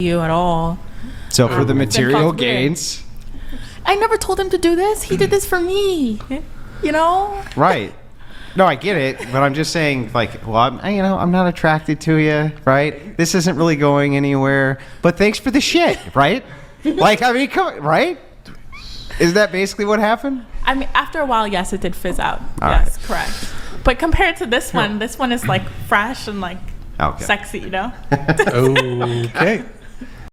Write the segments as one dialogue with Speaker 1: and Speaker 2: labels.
Speaker 1: you at all.
Speaker 2: So for the material
Speaker 1: It's impossible.
Speaker 2: gains,
Speaker 1: I never told him to do this. He did this for me. You know?
Speaker 2: right? No, I get it, but I'm just saying, like, well, I'm not attracted to you, right? This isn't really going anywhere. But thanks for the shit, right? Like, I mean, come on, right? Is that basically what happened?
Speaker 1: I mean, after a while, yes, it did fizz out.
Speaker 2: All
Speaker 1: yes,
Speaker 2: right.
Speaker 1: correct. But compared to this one is like fresh and like
Speaker 2: Okay.
Speaker 1: sexy, you know?
Speaker 3: Okay.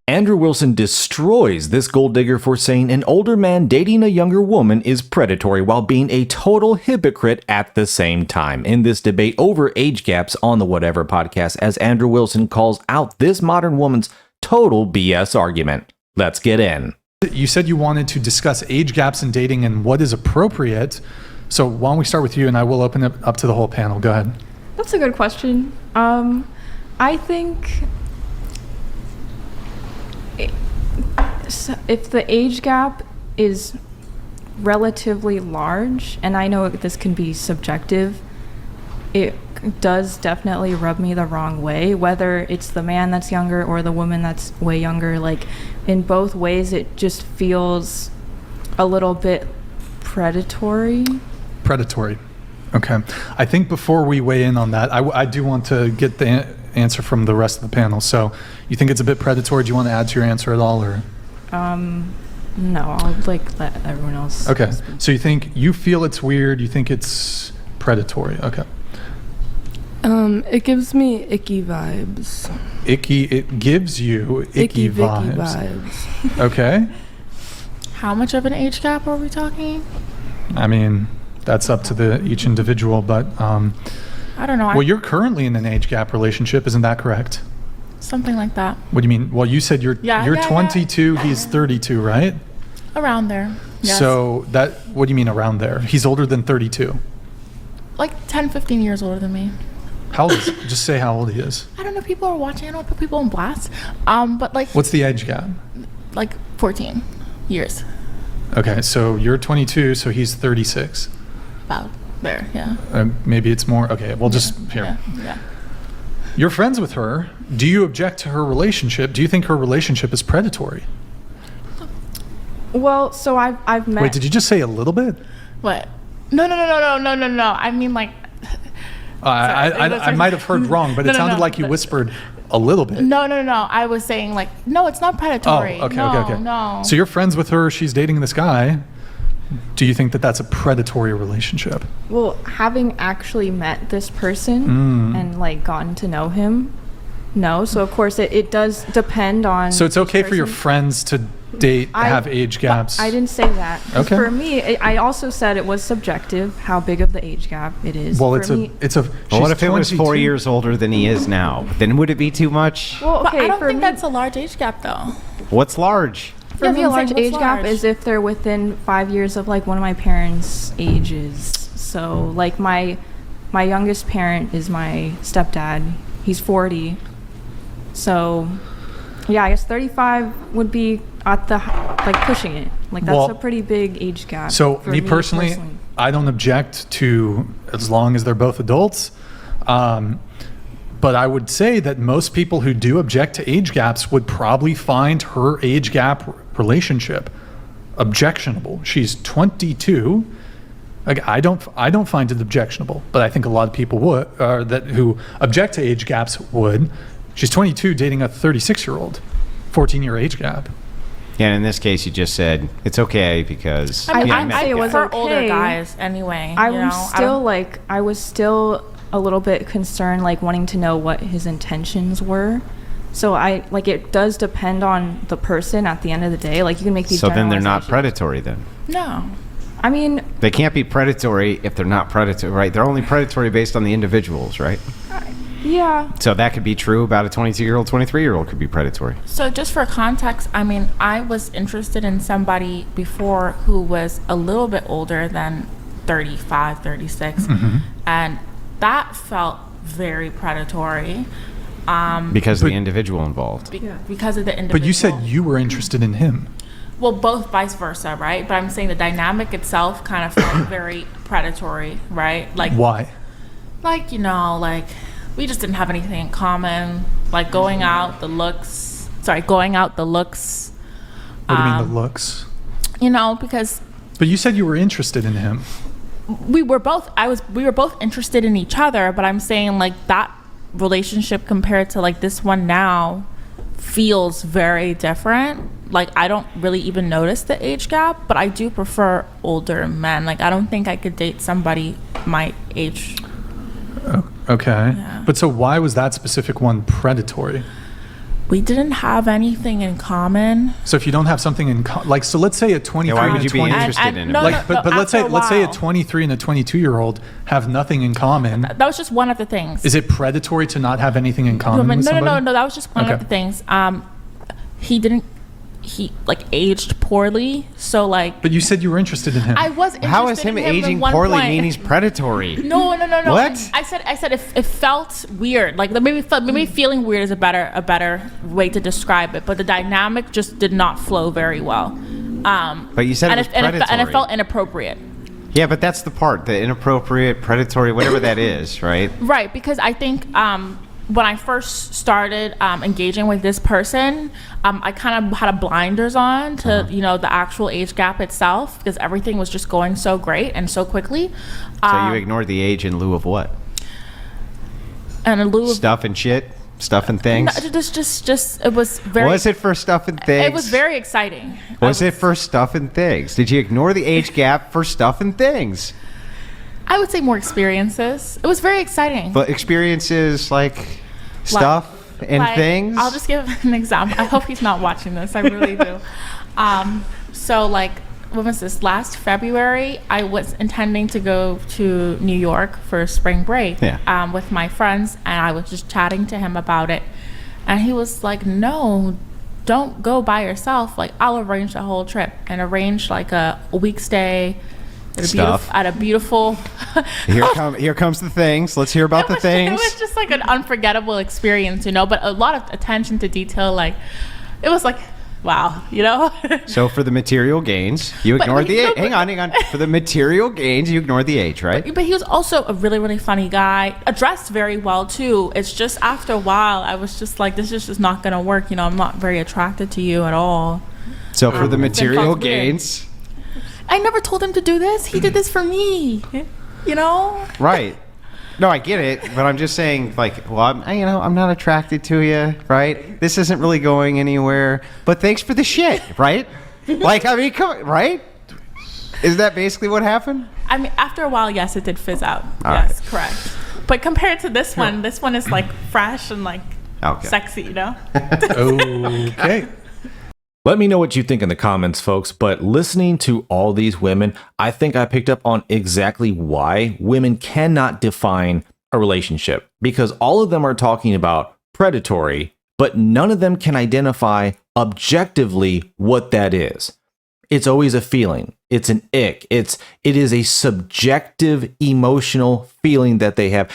Speaker 4: Andrew Wilson destroys this gold digger for saying an older man dating a younger woman is predatory while being a total hypocrite at the same time. In this debate over age gaps on the Whatever podcast, as Andrew Wilson calls out this modern woman's total BS argument. Let's get in.
Speaker 3: You said you wanted to discuss age gaps in dating and what is appropriate. So why don't we start with you, and I will open it up to the whole panel. Go ahead.
Speaker 5: That's a good question. I think if the age gap is relatively large, and I know this can be subjective, it does definitely rub me the wrong way, whether it's the man that's younger or the woman that's way younger. Like, in both ways, it just feels a little bit predatory.
Speaker 3: Predatory. Okay. I think before we weigh in on that, I do want to get the answer from the rest of the panel. So you think it's a bit predatory? Do you want to add to your answer at all, or?
Speaker 5: No, I'll let everyone else.
Speaker 3: Okay.
Speaker 5: speak.
Speaker 3: So you feel it's weird. You think it's predatory. Okay.
Speaker 6: It gives me icky vibes.
Speaker 3: It gives you icky
Speaker 6: Vicky
Speaker 3: vibes. Okay.
Speaker 1: How much of an age gap are we talking?
Speaker 3: I mean, that's up to each individual, but
Speaker 1: I don't know.
Speaker 3: well, you're currently in an age gap relationship, isn't that correct?
Speaker 1: Something like that.
Speaker 3: What do you mean? Well, you said you're
Speaker 1: Yeah,
Speaker 3: 22, he's 32, right?
Speaker 1: Around there. Yes.
Speaker 3: So what do you mean around there? He's older than 32.
Speaker 1: Like 10, 15 years older than me.
Speaker 3: How old is Just say how old he is.
Speaker 1: I don't know. People are watching. I don't put people on blast. But like,
Speaker 3: What's the age gap?
Speaker 1: like 14 years.
Speaker 3: Okay, so you're 22, so he's 36.
Speaker 1: About there. Yeah.
Speaker 3: Maybe it's more. Okay, well, just here.
Speaker 1: Yeah.
Speaker 3: You're friends with her. Do you object to her relationship? Do you think her relationship is predatory?
Speaker 5: Well, so I've met.
Speaker 3: Wait, did you just say a little bit?
Speaker 1: What? No. I mean, like,
Speaker 3: I might have heard wrong, but it
Speaker 1: No,
Speaker 3: sounded like you whispered a little bit.
Speaker 1: no. I was saying, like, no, it's not predatory.
Speaker 3: Oh, okay,
Speaker 1: no,
Speaker 3: okay.
Speaker 1: No.
Speaker 3: So you're friends with her. She's dating this guy. Do you think that that's a predatory relationship?
Speaker 5: Well, having actually met this person and like gotten to know him, no. So of course it does depend on.
Speaker 3: So it's okay for your
Speaker 5: person.
Speaker 3: friends to date, have age gaps.
Speaker 5: I didn't say that. 'Cause
Speaker 3: Okay.
Speaker 5: For me, I also said it was subjective how big of the age gap it is.
Speaker 3: Well,
Speaker 5: For
Speaker 3: it's
Speaker 5: me,
Speaker 3: a.
Speaker 2: Well, what
Speaker 3: she's
Speaker 2: if it was
Speaker 3: 22.
Speaker 2: 4 years older than he is now? Then would it be too much?
Speaker 5: Well,
Speaker 1: But
Speaker 5: okay.
Speaker 1: I don't
Speaker 5: for
Speaker 1: think
Speaker 5: me,
Speaker 1: that's a large age gap, though.
Speaker 2: What's large?
Speaker 5: for
Speaker 1: Yeah,
Speaker 5: me, a
Speaker 1: I'm saying,
Speaker 5: large
Speaker 1: what's
Speaker 5: age gap
Speaker 1: large?
Speaker 5: is if they're within 5 years of like one of my parents' ages. So like my youngest parent is my stepdad. He's 40. So yeah, I guess 35 would be at the like pushing it. Like that's
Speaker 3: Well,
Speaker 5: a pretty big age gap.
Speaker 3: So
Speaker 5: for
Speaker 3: me personally, I don't object to as long as they're both adults. But I would say that most people who do object to age gaps would probably find her age gap relationship objectionable. She's 22. Like I don't find it objectionable, but I think a lot of people would who object to age gaps would. She's 22 dating a 36-year-old, 14-year age gap.
Speaker 2: Yeah, in this case, you just said it's okay because.
Speaker 5: I
Speaker 2: yeah,
Speaker 5: didn't
Speaker 2: met
Speaker 5: say it
Speaker 2: the
Speaker 5: was
Speaker 2: guy.
Speaker 1: for older
Speaker 5: okay.
Speaker 1: guys, anyway.
Speaker 5: I
Speaker 1: you know?
Speaker 5: was still I was still a little bit concerned, like wanting to know what his intentions were. So it does depend on the person at the end of the day. Like you can make these.
Speaker 2: So then they're not
Speaker 5: generalizations.
Speaker 2: predatory then.
Speaker 1: No.
Speaker 5: I mean,
Speaker 2: They can't be predatory if they're not predatory, right? They're only predatory based on the individuals, right?
Speaker 5: yeah.
Speaker 2: So that could be true about a 22-year-old, 23-year-old could be predatory.
Speaker 1: So just for context, I mean, I was interested in somebody before who was a little bit older than 35, 36. And that felt very predatory.
Speaker 2: Because of
Speaker 3: But-
Speaker 2: the individual involved.
Speaker 1: Because of the individual.
Speaker 3: But you said you were interested in him.
Speaker 1: Well, both vice versa, right? But I'm saying the dynamic itself kind of felt very predatory, right? Like,
Speaker 3: Why?
Speaker 1: like, you know, like we just didn't have anything in common. Like going out, the looks, going out the looks.
Speaker 3: What do you mean the looks?
Speaker 1: You know, because
Speaker 3: But you said you were interested in him.
Speaker 1: we were both interested in each other, but I'm saying like that relationship compared to like this one now feels very different. Like I don't really even notice the age gap, but I do prefer older men. Like I don't think I could date somebody my age.
Speaker 3: Okay.
Speaker 1: Yeah.
Speaker 3: But so why was that specific one predatory?
Speaker 1: We didn't have anything in common.
Speaker 3: So if you don't have something in like, so let's say a 23
Speaker 2: Yeah, why
Speaker 3: and
Speaker 2: would
Speaker 3: a
Speaker 2: you be
Speaker 3: 20
Speaker 2: interested in him?
Speaker 1: no,
Speaker 3: like, but let's
Speaker 1: after
Speaker 3: say a
Speaker 1: while.
Speaker 3: 23 and a 22-year-old have nothing in common.
Speaker 1: That was just one of the things.
Speaker 3: Is it predatory to not have anything in common with somebody?
Speaker 1: No. That was just one
Speaker 3: Okay.
Speaker 1: of the things. He like aged poorly, so like
Speaker 3: But you said you were interested in him.
Speaker 1: I was interested
Speaker 2: How is him
Speaker 1: in him
Speaker 2: aging
Speaker 1: at one
Speaker 2: poorly
Speaker 1: point.
Speaker 2: mean he's predatory?
Speaker 1: No.
Speaker 2: What?
Speaker 1: I said it felt weird. Like maybe feeling weird is a better way to describe it. But the dynamic just did not flow very well.
Speaker 2: But you said it was
Speaker 1: and
Speaker 2: predatory.
Speaker 1: it felt inappropriate.
Speaker 2: Yeah, but that's the part, the inappropriate, predatory, whatever that is, right?
Speaker 1: Right, because I think when I first started engaging with this person, I kind of had a blinders on to the actual age gap itself because everything was just going so great and so quickly.
Speaker 2: So you ignored the age in lieu of what?
Speaker 1: And in lieu of
Speaker 2: Stuff and shit? Stuff and things?
Speaker 1: no, just it was very.
Speaker 2: Was it for stuff and things?
Speaker 1: It was very exciting.
Speaker 2: Was it for stuff and things? Did you ignore the age gap for stuff and things?
Speaker 1: I would say more experiences. It was very exciting.
Speaker 2: But experiences like stuff and
Speaker 1: Like,
Speaker 2: things?
Speaker 1: I'll just give an example. I hope he's not watching this. I really do. So like, when was this? Last February, I was intending to go to New York for spring break with my friends, and I was just chatting to him about it. And he was like, "No, don't go by yourself. Like, I'll arrange the whole trip and arrange like a week stay
Speaker 2: Stuff.
Speaker 1: at a beautiful."
Speaker 2: Here comes the things. Let's hear about the
Speaker 1: It
Speaker 2: things.
Speaker 1: was just like an unforgettable experience, but a lot of attention to detail. Like, it was like, wow,
Speaker 2: So for the material gains, you
Speaker 1: But
Speaker 2: ignored the
Speaker 1: no,
Speaker 2: age.
Speaker 1: but-
Speaker 2: Hang on. For the material gains, you ignored the age, right?
Speaker 1: But he was also a really, really funny guy, dressed very well too. It's just after a while, I was just like, this is just not gonna work. I'm not very attracted to you at all.
Speaker 2: So for the material
Speaker 1: felt weird.
Speaker 2: gains,
Speaker 1: I never told him to do this. He did this for me.
Speaker 2: right? No, I get it, but I'm just saying, like, well, I'm not attracted to you, right? This isn't really going anywhere. But thanks for the shit, right? Like, I mean, right? Is that basically what happened?
Speaker 1: I mean, after a while, yes, it did fizz out.
Speaker 2: All
Speaker 1: Yes,
Speaker 2: right.
Speaker 1: correct. But compared to this one is like fresh and like
Speaker 2: Okay.
Speaker 1: sexy,
Speaker 3: Okay.
Speaker 4: Let me know what you think in the comments, folks. But listening to all these women, I think I picked up on exactly why women cannot define a relationship, because all of them are talking about predatory, but none of them can identify objectively what that is. It's always a feeling. It's an ick. It is a subjective emotional feeling that they have.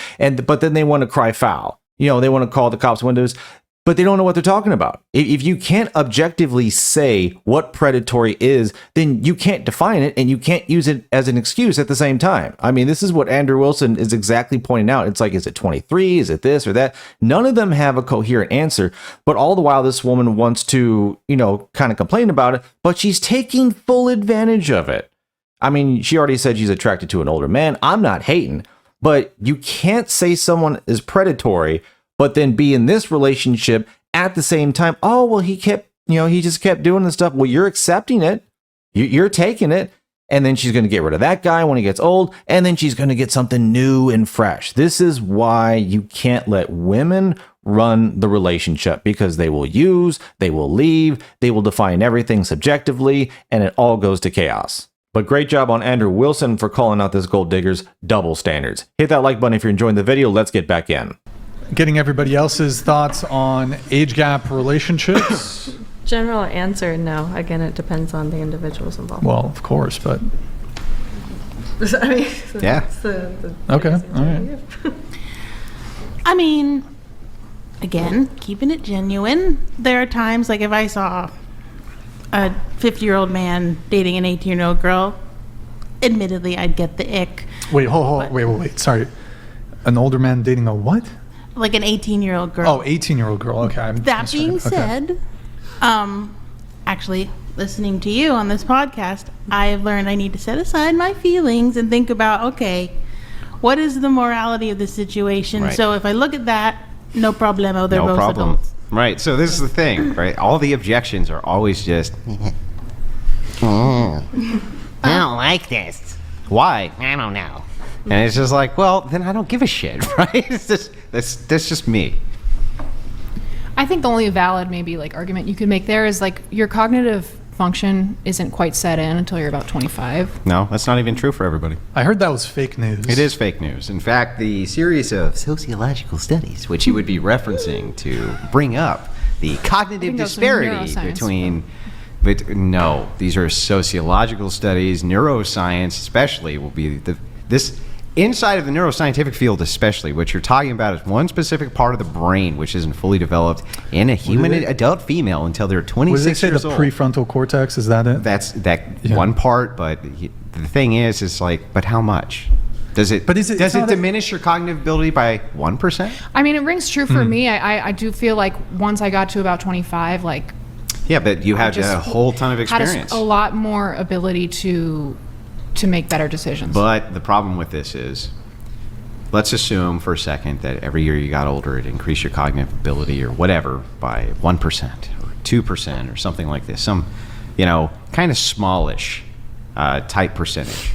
Speaker 4: But then they want to cry foul. They want to call the cops windows, but they don't know what they're talking about. If you can't objectively say what predatory is, then you can't define it and you can't use it as an excuse at the same time. I mean, this is what Andrew Wilson is exactly pointing out. It's like, is it 23? Is it this or that? None of them have a coherent answer, but all the while this woman wants to, kind of complain about it, but she's taking full advantage of it. I mean, she already said she's attracted to an older man. I'm not hating, but you can't say someone is predatory but then be in this relationship at the same time. Oh, well, he just kept doing this stuff. Well, you're accepting it. You're taking it. And then she's going to get rid of that guy when he gets old. And then she's going to get something new and fresh. This is why you can't let women run the relationship, because they will use, they will leave, they will define everything subjectively, and it all goes to chaos. But great job on Andrew Wilson for calling out this gold digger's double standards. Hit that like button if you're enjoying the video. Let's get back in.
Speaker 3: Getting everybody else's thoughts on age gap relationships.
Speaker 7: General answer, no. Again, it depends on the individuals involved.
Speaker 3: Well, of course, but
Speaker 7: I mean,
Speaker 2: Yeah.
Speaker 7: that's the
Speaker 3: okay.
Speaker 7: biggest
Speaker 3: All
Speaker 7: answer I
Speaker 3: right.
Speaker 7: give.
Speaker 8: I mean, again, keeping it genuine. There are times, like if I saw a 50-year-old man dating an 18-year-old girl, admittedly, I'd get the ick.
Speaker 3: Wait, wait. Sorry. An older man dating a what?
Speaker 8: Like an 18-year-old girl.
Speaker 3: Oh, 18-year-old girl. Okay. I
Speaker 8: That being
Speaker 3: misheard. Okay.
Speaker 8: said, Actually, listening to you on this podcast, I've learned I need to set aside my feelings and think about, okay, what is the morality of the situation?
Speaker 2: Right.
Speaker 8: So if I look at that, no problemo, they're
Speaker 2: No
Speaker 8: both
Speaker 2: problem.
Speaker 8: adults.
Speaker 2: Right. So this is the thing, right? All the objections are always just, I don't like this. Why? I don't know. And it's just like, well, then I don't give a shit, right? It's just that's just me.
Speaker 9: I think the only valid maybe like argument you could make there is like your cognitive function isn't quite set in until you're about 25.
Speaker 2: No, that's not even true for everybody.
Speaker 3: I heard that was fake news.
Speaker 2: It is fake news. In fact, the series of sociological studies, which you would be referencing to bring up the cognitive
Speaker 9: think those are
Speaker 2: disparity
Speaker 9: neuroscience.
Speaker 2: between. But no, these are sociological studies. Neuroscience, especially, will be this inside of the neuroscientific field, especially. What you're talking about is one specific part of the brain which isn't fully developed in a human adult female until they're
Speaker 3: What did
Speaker 2: 26
Speaker 3: they say?
Speaker 2: years
Speaker 3: The
Speaker 2: old.
Speaker 3: prefrontal cortex, is that it?
Speaker 2: That's that
Speaker 3: Yeah.
Speaker 2: one part, but the thing is like, but how much? Does it?
Speaker 3: But is it-
Speaker 2: does
Speaker 3: it's
Speaker 2: it
Speaker 3: not a-
Speaker 2: diminish your cognitive ability by 1%?
Speaker 9: I mean, it rings true for me. I do feel like once I got to about 25, like
Speaker 2: Yeah, but you had
Speaker 9: just
Speaker 2: a whole ton of
Speaker 9: had
Speaker 2: experience.
Speaker 9: a lot more ability to make better decisions.
Speaker 2: But the problem with this is, let's assume for a second that every year you got older, it increased your cognitive ability or whatever by 1% or 2% or something like this. Some, kind of smallish type percentage.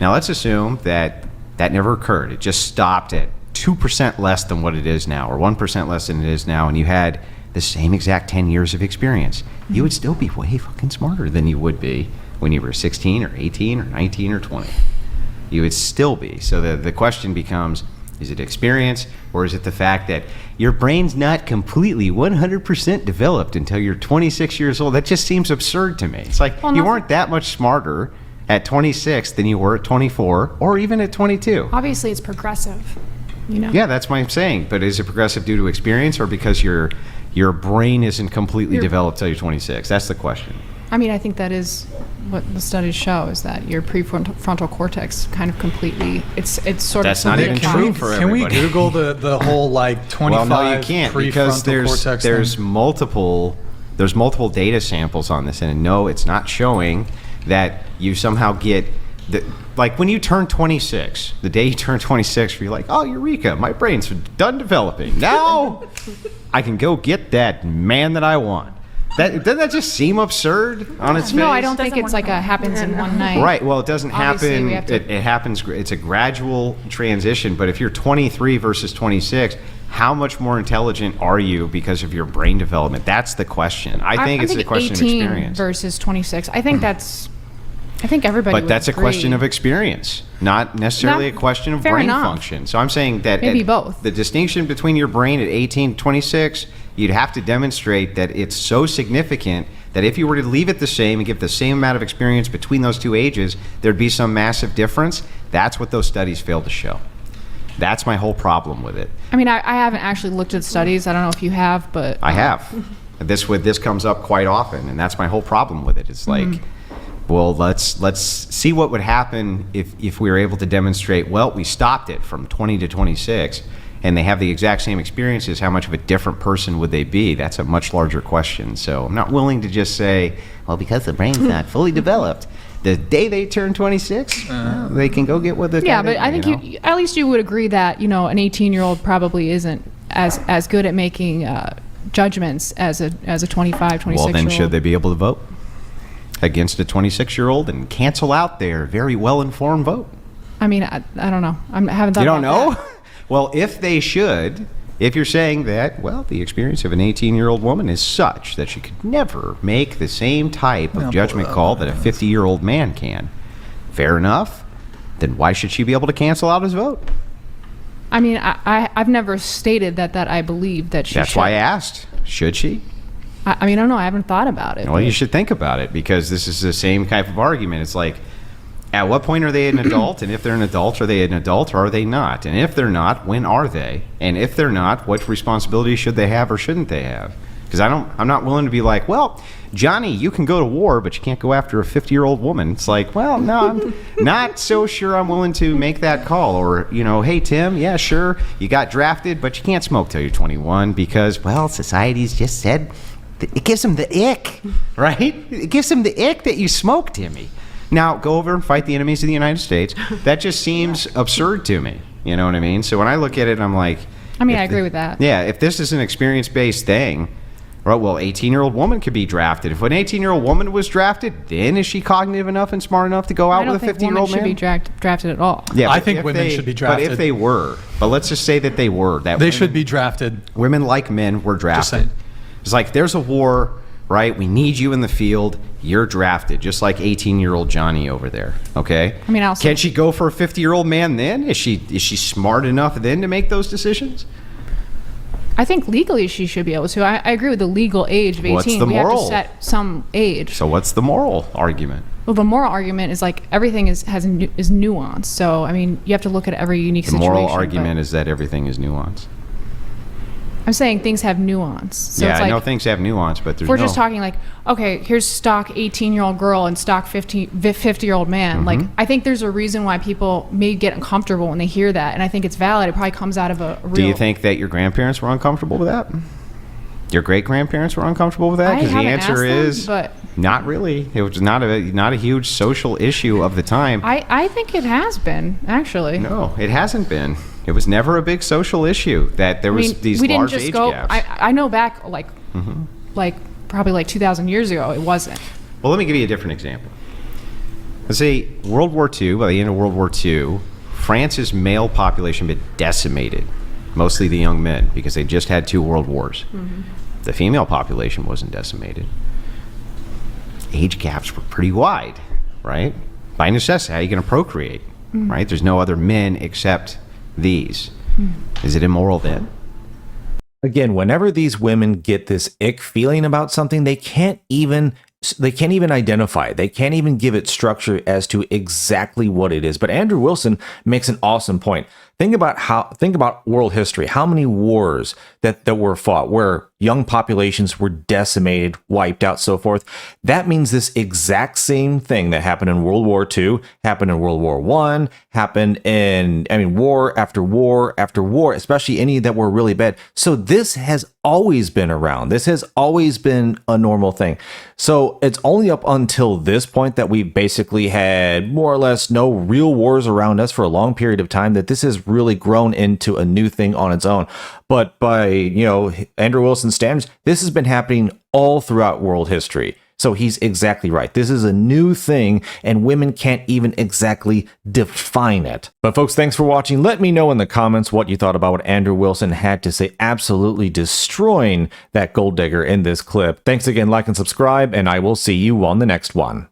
Speaker 2: Now let's assume that that never occurred. It just stopped at 2% less than what it is now or 1% less than it is now, and you had the same exact 10 years of experience. You would still be way fucking smarter than you would be when you were 16 or 18 or 19 or 20. You would still be. So the question becomes, is it experience or is it the fact that your brain's not completely 100% developed until you're 26 years old? That just seems absurd to me. It's like
Speaker 9: Well,
Speaker 2: you
Speaker 9: nothing-
Speaker 2: weren't that much smarter at 26 than you were at 24 or even at 22.
Speaker 9: Obviously, it's progressive.
Speaker 2: Yeah, that's what I'm saying. But is it progressive due to experience or because your brain isn't completely developed till you're 26? That's the question.
Speaker 9: I mean, I think that is what the studies show is that your prefrontal cortex kind of completely it's sort
Speaker 2: That's
Speaker 9: of
Speaker 2: not even
Speaker 9: solidified.
Speaker 2: true for
Speaker 3: Can we
Speaker 2: everybody.
Speaker 3: Google the whole like 25
Speaker 2: Well, no, you can't because
Speaker 3: prefrontal cortex
Speaker 2: there's
Speaker 3: thing?
Speaker 2: multiple data samples on this, and no, it's not showing that you somehow get like when you turn 26, the day you turn 26, you're like, oh, eureka, my brain's done developing. Now I can go get that man that I want. Doesn't that just seem absurd on its face?
Speaker 9: No, I don't think it's like a happens in one night.
Speaker 2: Right. Well, it doesn't
Speaker 9: Obviously,
Speaker 2: happen.
Speaker 9: we have to-
Speaker 2: It happens. It's a gradual transition. But if you're 23 versus 26, how much more intelligent are you because of your brain development? That's the question. I think it's a question of
Speaker 9: 18
Speaker 2: experience.
Speaker 9: versus 26. I think everybody.
Speaker 2: But
Speaker 9: would
Speaker 2: that's a
Speaker 9: agree.
Speaker 2: question of experience, not necessarily
Speaker 9: Not-
Speaker 2: a question of
Speaker 9: fair
Speaker 2: brain
Speaker 9: enough.
Speaker 2: function. So I'm saying that
Speaker 9: Maybe both.
Speaker 2: the distinction between your brain at 18 and 26, you'd have to demonstrate that it's so significant that if you were to leave it the same and give the same amount of experience between those two ages, there'd be some massive difference. That's what those studies failed to show. That's my whole problem with it.
Speaker 9: I mean, I haven't actually looked at studies. I don't know if you have, but
Speaker 2: I have. This comes up quite often, and that's my whole problem with it. It's like, well, let's see what would happen if we were able to demonstrate, well, we stopped it from 20 to 26, and they have the exact same experiences, how much of a different person would they be? That's a much larger question. So I'm not willing to just say, well, because the brain's not fully developed, the day they turn 26, they can go get what they
Speaker 9: yeah. But I think
Speaker 2: know?
Speaker 9: you at least you would agree that an 18-year-old probably isn't as good at making judgments as a 25, 26-year-old.
Speaker 2: Well, then should they be able to vote against a 26-year-old and cancel out their very well-informed vote?
Speaker 9: I mean, I don't know. I haven't thought.
Speaker 2: You don't
Speaker 9: about
Speaker 2: know?
Speaker 9: that.
Speaker 2: Well, if they should, if you're saying that, well, the experience of an 18-year-old woman is such that she could never make the same type of judgment call that a 50-year-old man can, fair enough, then why should she be able to cancel out his vote?
Speaker 9: I mean, I've never stated that I believe that she
Speaker 2: That's
Speaker 9: should.
Speaker 2: why I asked, should she?
Speaker 9: I mean, I don't know. I haven't thought about it.
Speaker 2: Well, you should think about it because this is the same type of argument. It's like, at what point are they an adult? And if they're an adult, are they an adult or are they not? And if they're not, when are they? And if they're not, what responsibilities should they have or shouldn't they have? Because I'm not willing to be like, well, Johnny, you can go to war, but you can't go after a 50-year-old woman. It's like, well, no, I'm not so sure I'm willing to make that call. Or, hey, Tim, yeah, sure, you got drafted, but you can't smoke till you're 21 because, well, society's just said It gives him the ick, right? It gives him the ick that you smoke, Timmy. Now, go over and fight the enemies of the United States. That just seems absurd to me. You know what I mean? So when I look at it, I'm like...
Speaker 9: I mean, I agree with that.
Speaker 2: Yeah, if this is an experience-based thing, right, well, 18-year-old woman could be drafted. If an 18-year-old woman was drafted, then is she cognitive enough and smart enough to go out
Speaker 9: I don't
Speaker 2: with a
Speaker 9: think
Speaker 2: 50-year-old
Speaker 9: women
Speaker 2: man?
Speaker 9: should be drafted at all.
Speaker 2: Yeah,
Speaker 3: I
Speaker 2: but
Speaker 3: think
Speaker 2: if
Speaker 3: women should be drafted.
Speaker 2: But if they were, but let's just say that they were. That
Speaker 3: They
Speaker 2: women-
Speaker 3: should be drafted.
Speaker 2: Women like men were drafted.
Speaker 3: saying.
Speaker 2: It's like there's a war, right? We need you in the field. You're drafted, just like 18-year-old Johnny over there. Okay.
Speaker 9: I mean, I'll say-
Speaker 2: can she go for a 50-year-old man then? Is she smart enough then to make those decisions?
Speaker 9: I think legally she should be able to. I agree with the legal age of 18.
Speaker 2: What's the
Speaker 9: we have
Speaker 2: moral?
Speaker 9: to set some age.
Speaker 2: So what's the moral argument?
Speaker 9: Well, the moral argument is like everything is nuanced. So I mean, you have to look at every unique
Speaker 2: The
Speaker 9: situation.
Speaker 2: moral
Speaker 9: but
Speaker 2: argument is that everything is nuanced.
Speaker 9: I'm saying things have nuance. So
Speaker 2: yeah,
Speaker 9: it's
Speaker 2: I
Speaker 9: like,
Speaker 2: know things have nuance, but there's
Speaker 9: if we're
Speaker 2: no...
Speaker 9: just talking like, okay, here's stock 18-year-old girl and stock 50-year-old man.
Speaker 2: Mm-hmm.
Speaker 9: Like, I think there's a reason why people may get uncomfortable when they hear that, and I think it's valid. It probably comes out of a real.
Speaker 2: Do you think that your grandparents were uncomfortable with that? Your great-grandparents were uncomfortable with that?
Speaker 9: I
Speaker 2: Because the
Speaker 9: haven't
Speaker 2: answer
Speaker 9: asked them,
Speaker 2: is
Speaker 9: but
Speaker 2: not really. It was not a huge social issue of the time.
Speaker 9: I think it has been actually.
Speaker 2: No, it hasn't been. It was never a big social issue that there
Speaker 9: I
Speaker 2: was
Speaker 9: mean,
Speaker 2: these
Speaker 9: we didn't
Speaker 2: large
Speaker 9: just
Speaker 2: age
Speaker 9: go.
Speaker 2: gaps.
Speaker 9: I know back like probably like 2,000 years ago, it wasn't.
Speaker 2: Well, let me give you a different example. Let's say World War II, by the end of World War II, France's male population had been decimated, mostly the young men, because they just had 2 world wars. The female population wasn't decimated. Age gaps were pretty wide, right? By necessity, how are you going to procreate, right? There's no other men except these. Is it immoral then?
Speaker 4: Again, whenever these women get this ick feeling about something, they can't even identify it. They can't even give it structure as to exactly what it is. But Andrew Wilson makes an awesome point. Think about world history. How many wars that were fought where young populations were decimated, wiped out, so forth. That means this exact same thing that happened in World War II, happened in World War I, happened in, war after war after war, especially any that were really bad. So this has always been around. This has always been a normal thing. So it's only up until this point that we basically had more or less no real wars around us for a long period of time that this has really grown into a new thing on its own. But by, Andrew Wilson's standards, this has been happening all throughout world history. So he's exactly right. This is a new thing, and women can't even exactly define it. But folks, thanks for watching. Let me know in the comments what you thought about what Andrew Wilson had to say, absolutely destroying that gold digger in this clip. Thanks again, like and subscribe, and I will see you on the next one.